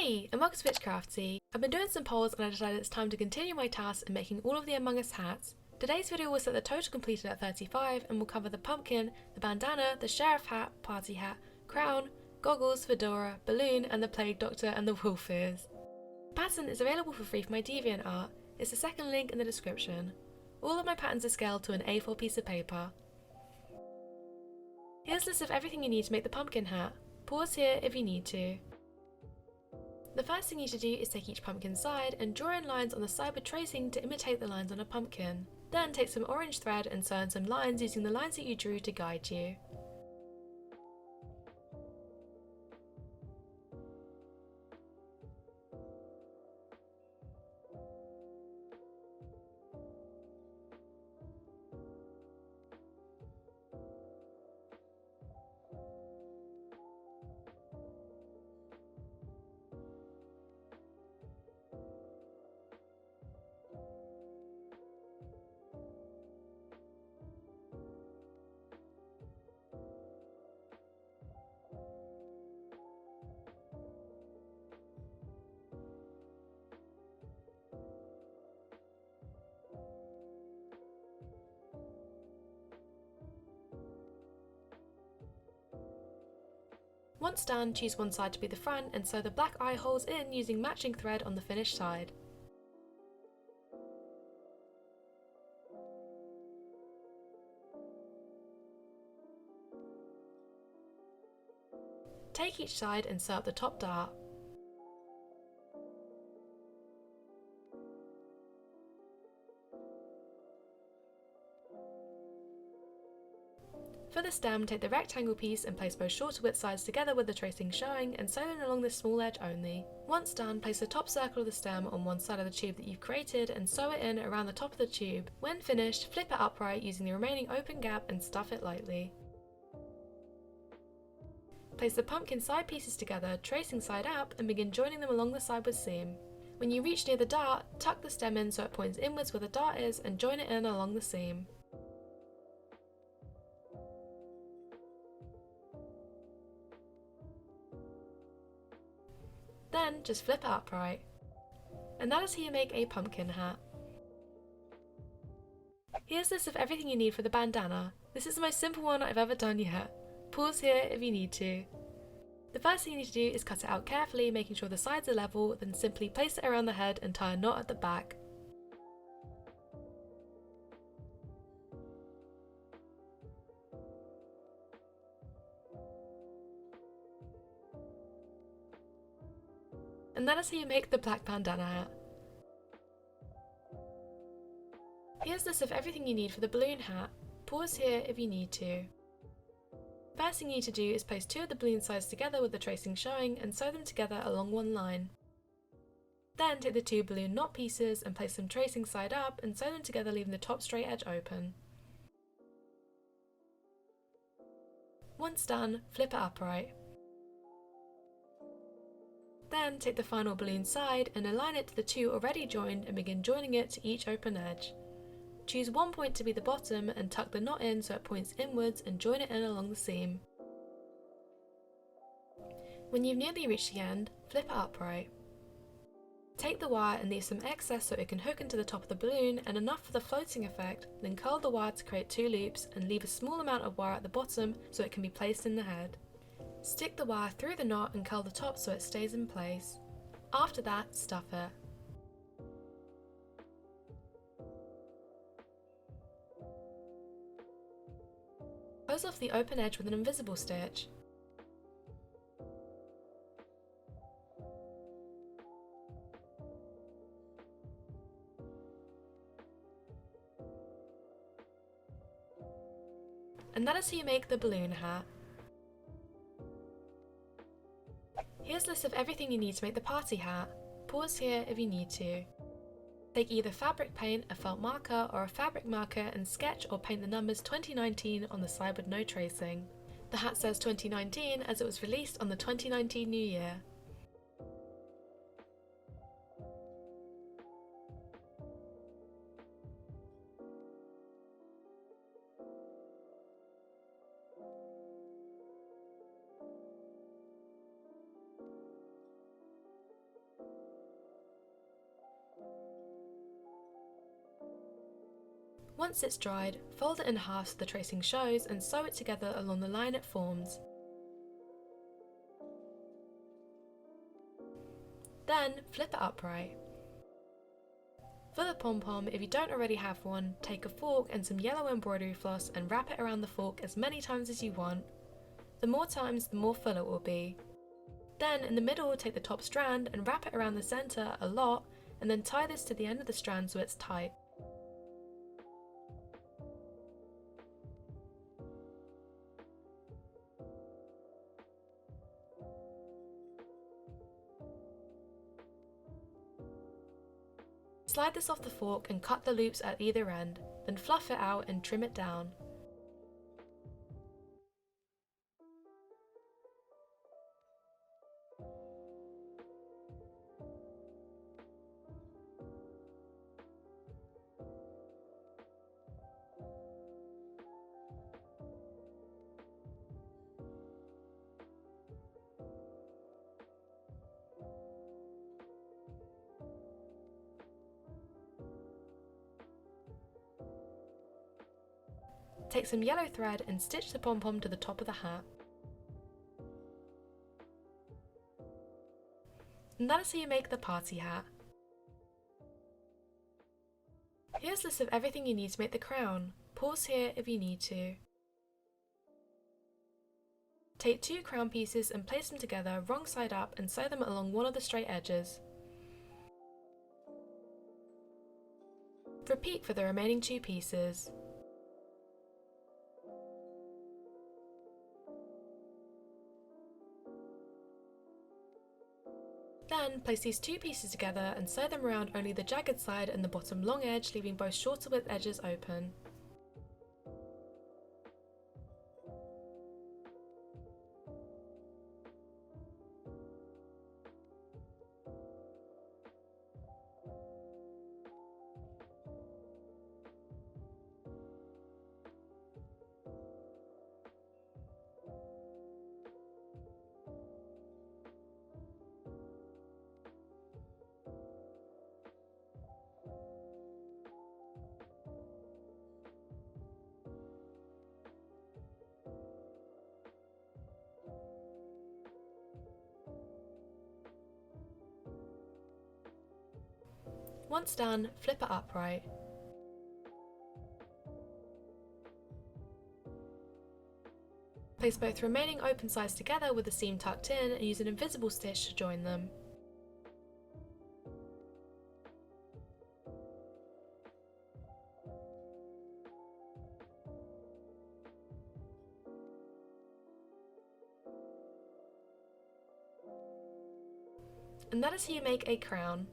Hey, and welcome to Witchcrafty. I've been doing some polls and I decided it's time to continue my task in making all of the Among Us hats. Today's video will set the total completed at 35 and will cover the pumpkin, the bandana, the sheriff hat, party hat, crown, goggles, fedora, balloon, and the plague doctor and the wolf ears. The pattern is available for free for my DeviantArt. It's the second link in the description. All of my patterns are scaled to an A4 piece of paper. Here's a list of everything you need to make the pumpkin hat. Pause here if you need to. The first thing you need to do is take each pumpkin side and draw in lines on the side with tracing to imitate the lines on a pumpkin. Then take some orange thread and sew in some lines using the lines that you drew to guide you. Once done, choose one side to be the front and sew the black eye holes in using matching thread on the finished side. Take each side and sew up the top dart. For the stem, take the rectangle piece and place both shorter width sides together with the tracing showing and sew them along this small edge only. Once done, place the top circle of the stem on one side of the tube that you've created and sew it in around the top of the tube. When finished, flip it upright using the remaining open gap and stuff it lightly. Place the pumpkin side pieces together, tracing side up, and begin joining them along the side with seam. When you reach near the dart, tuck the stem in so it points inwards where the dart is and join it in along the seam. Then just flip it upright. And that is how you make a pumpkin hat. Here's a list of everything you need for the bandana. This is the most simple one I've ever done yet. Pause here if you need to. The first thing you need to do is cut it out carefully, making sure the sides are level, then simply place it around the head and tie a knot at the back. And that is how you make the black bandana hat. Here's a list of everything you need for the balloon hat. Pause here if you need to. First thing you need to do is place two of the balloon sides together with the tracing showing and sew them together along one line. Then take the two balloon knot pieces and place them tracing side up and sew them together, leaving the top straight edge open. Once done, flip it upright. Then take the final balloon side and align it to the two already joined and begin joining it to each open edge. Choose one point to be the bottom and tuck the knot in so it points inwards and join it in along the seam. When you've nearly reached the end, flip it upright. Take the wire and leave some excess so it can hook into the top of the balloon and enough for the floating effect, then curl the wire to create two loops and leave a small amount of wire at the bottom so it can be placed in the head. Stick the wire through the knot and curl the top so it stays in place. After that, stuff it. Close off the open edge with an invisible stitch. And that is how you make the balloon hat. Here's a list of everything you need to make the party hat. Pause here if you need to. Take either fabric paint, a felt marker, or a fabric marker and sketch or paint the numbers 2019 on the side with no tracing. The hat says 2019 as it was released on the 2019 New Year. Once it's dried, fold it in half so the tracing shows and sew it together along the line it forms. Then flip it upright. For the pom-pom, if you don't already have one, take a fork and some yellow embroidery floss and wrap it around the fork as many times as you want. The more times, the more full it will be. Then in the middle, take the top strand and wrap it around the centre a lot, and then tie this to the end of the strand so it's tight. Slide this off the fork and cut the loops at either end, then fluff it out and trim it down. Take some yellow thread and stitch the pom-pom to the top of the hat. And that is how you make the party hat. Here's a list of everything you need to make the crown. Pause here if you need to. Take 2 crown pieces and place them together wrong side up and sew them along one of the straight edges. Repeat for the remaining 2 pieces. Then place these 2 pieces together and sew them around only the jagged side and the bottom long edge, leaving both shorter width edges open. Once done, flip it upright. Place both remaining open sides together with the seam tucked in and use an invisible stitch to join them. And that is how you make a crown.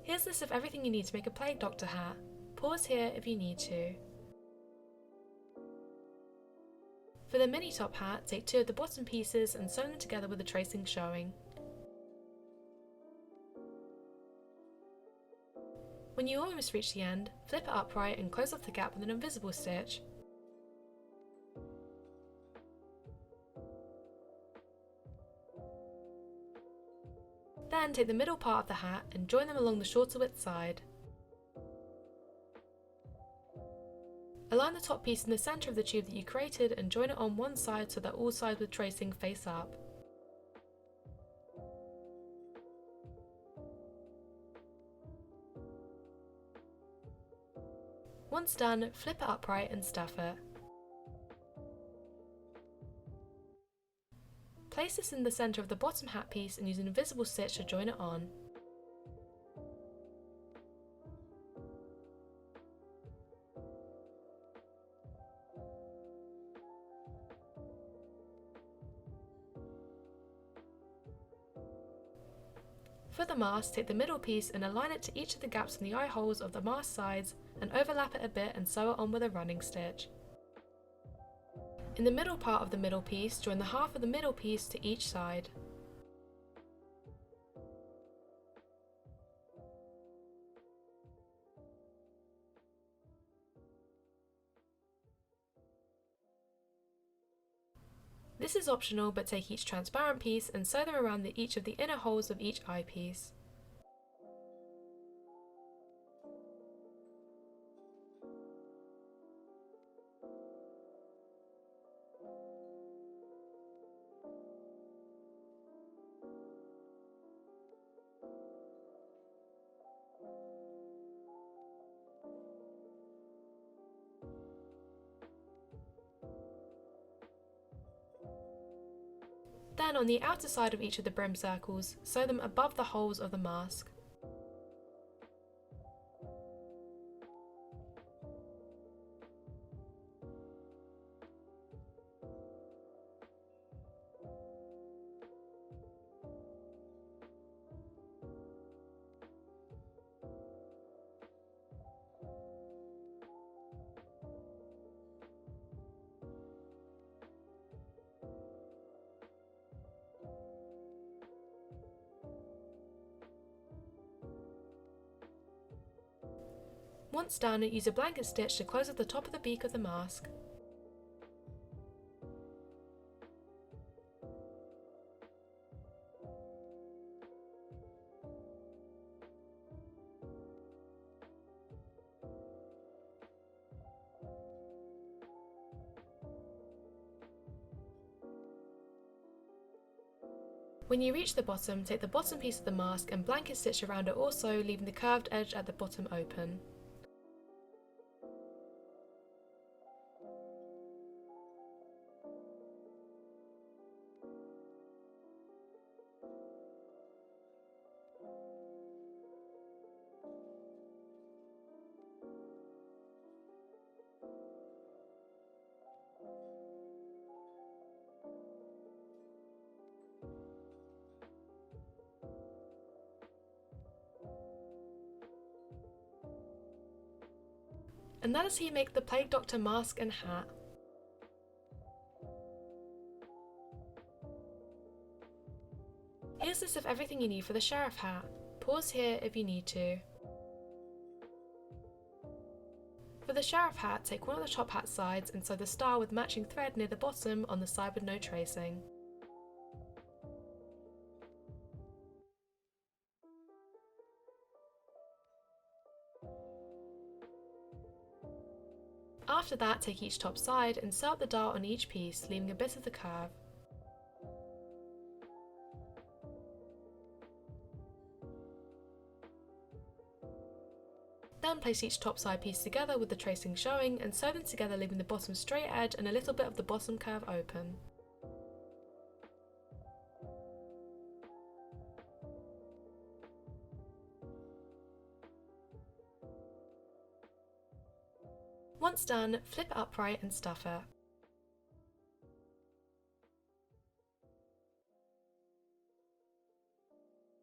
Here's a list of everything you need to make a plague doctor hat. Pause here if you need to. For the mini top hat, take 2 of the bottom pieces and sew them together with the tracing showing. When you almost reach the end, flip it upright and close off the gap with an invisible stitch. Then take the middle part of the hat and join them along the shorter width side. Align the top piece in the centre of the tube that you created and join it on one side so that all sides with tracing face up. Once done, flip it upright and stuff it. Place this in the centre of the bottom hat piece and use an invisible stitch to join it on. For the mask, take the middle piece and align it to each of the gaps in the eye holes of the mask sides and overlap it a bit and sew it on with a running stitch. In the middle part of the middle piece, join the half of the middle piece to each side. This is optional, but take each transparent piece and sew them around each of the inner holes of each eyepiece. Then on the outer side of each of the brim circles, sew them above the holes of the mask. Once done, use a blanket stitch to close at the top of the beak of the mask. When you reach the bottom, take the bottom piece of the mask and blanket stitch around it also, leaving the curved edge at the bottom open. And that is how you make the Plague Doctor mask and hat. Here's a list of everything you need for the sheriff hat. Pause here if you need to. For the sheriff hat, take one of the top hat sides and sew the star with matching thread near the bottom on the side with no tracing. After that, take each top side and sew up the dart on each piece, leaving a bit of the curve. Then place each top side piece together with the tracing showing and sew them together, leaving the bottom straight edge and a little bit of the bottom curve open. Once done, flip it upright and stuff it.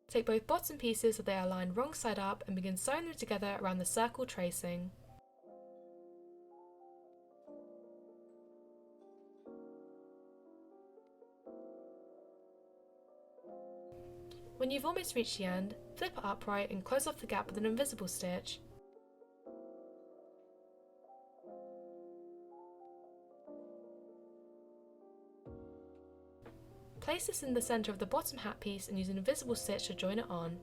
Take both bottom pieces so they are lined wrong side up and begin sewing them together around the circle tracing. When you've almost reached the end, flip it upright and close off the gap with an invisible stitch. Place this in the centre of the bottom hat piece and use an invisible stitch to join it on.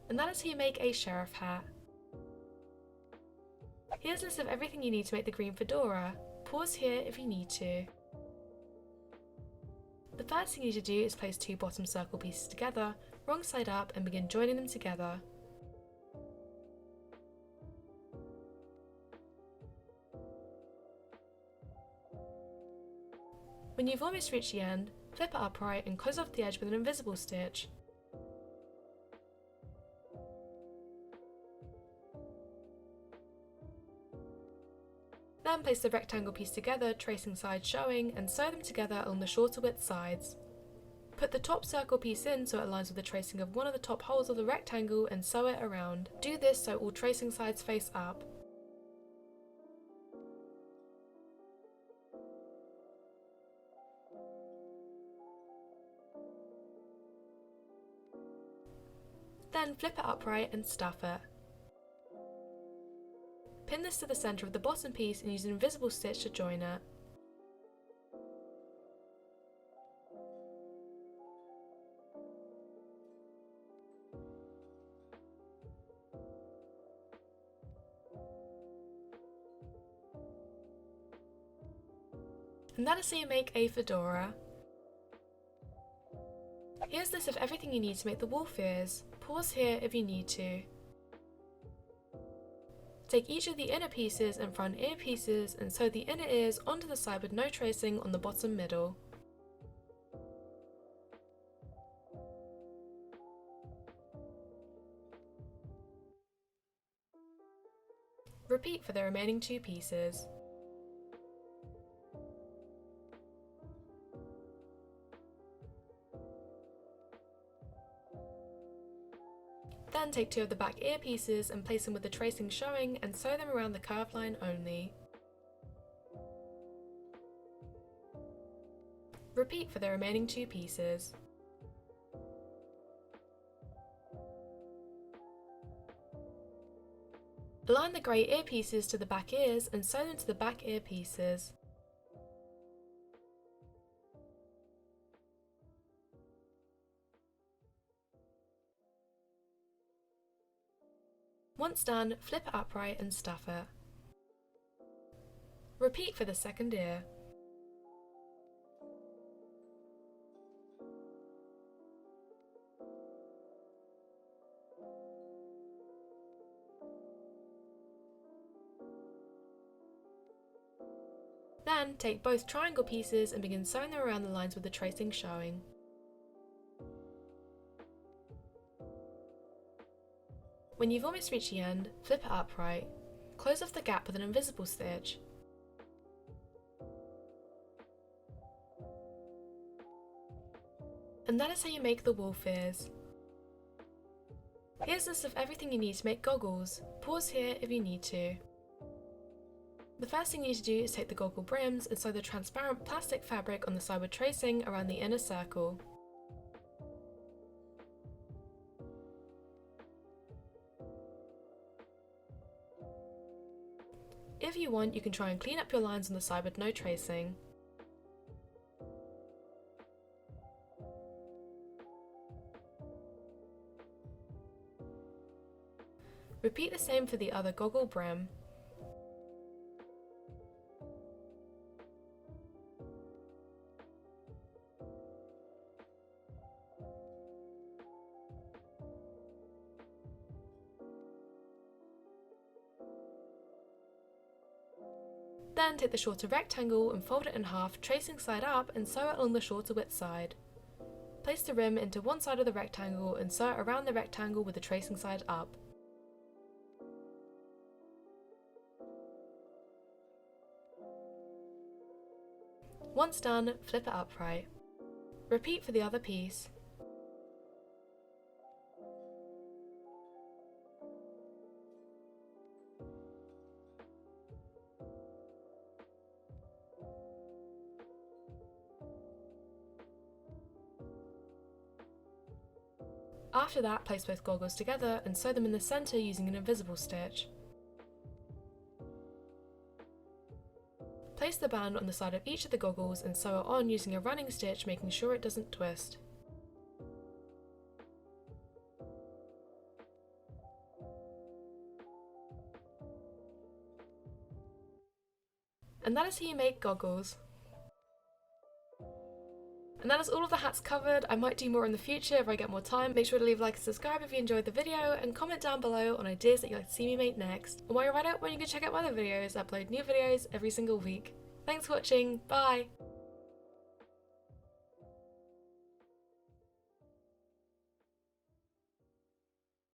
And that is how you make a sheriff hat. Here's a list of everything you need to make the green fedora. Pause here if you need to. The first thing you need to do is place two bottom circle pieces together, wrong side up, and begin joining them together. When you've almost reached the end, flip it upright and close off the edge with an invisible stitch. Then place the rectangle piece together, tracing sides showing, and sew them together along the shorter width sides. Put the top circle piece in so it aligns with the tracing of one of the top holes of the rectangle and sew it around. Do this so all tracing sides face up. Then flip it upright and stuff it. Pin this to the centre of the bottom piece and use an invisible stitch to join it. And that is how you make a fedora. Here's this of everything you need to make the wolf ears. Pause here if you need to. Take each of the inner pieces and front ear pieces and sew the inner ears onto the side with no tracing on the bottom middle. Repeat for the remaining 2 pieces. Then take 2 of the back ear pieces and place them with the tracing showing and sew them around the curved line only. Repeat for the remaining 2 pieces. Align the grey ear pieces to the back ears and sew them to the back ear pieces. Once done, flip it upright and stuff it. Repeat for the second ear. Then, take both triangle pieces and begin sewing them around the lines with the tracing showing. When you've almost reached the end, flip it upright. Close off the gap with an invisible stitch. And that is how you make the wolf ears. Here's a list of everything you need to make goggles. Pause here if you need to. The first thing you need to do is take the goggle brims and sew the transparent plastic fabric on the side with tracing around the inner circle. If you want, you can try and clean up your lines on the side with no tracing. Repeat the same for the other goggle brim. Then take the shorter rectangle and fold it in half, tracing side up, and sew it along the shorter width side. Place the rim into one side of the rectangle and sew it around the rectangle with the tracing side up. Once done, flip it upright. Repeat for the other piece. After that, place both goggles together and sew them in the centre using an invisible stitch. Place the band on the side of each of the goggles and sew it on using a running stitch, making sure it doesn't twist. And that is how you make goggles. And that is all of the hats covered. I might do more in the future if I get more time. Make sure to leave a like and subscribe if you enjoyed the video, and comment down below on ideas that you'd like to see me make next. And while you're at it, you can check out my other videos. I upload new videos every single week. Thanks for watching, bye!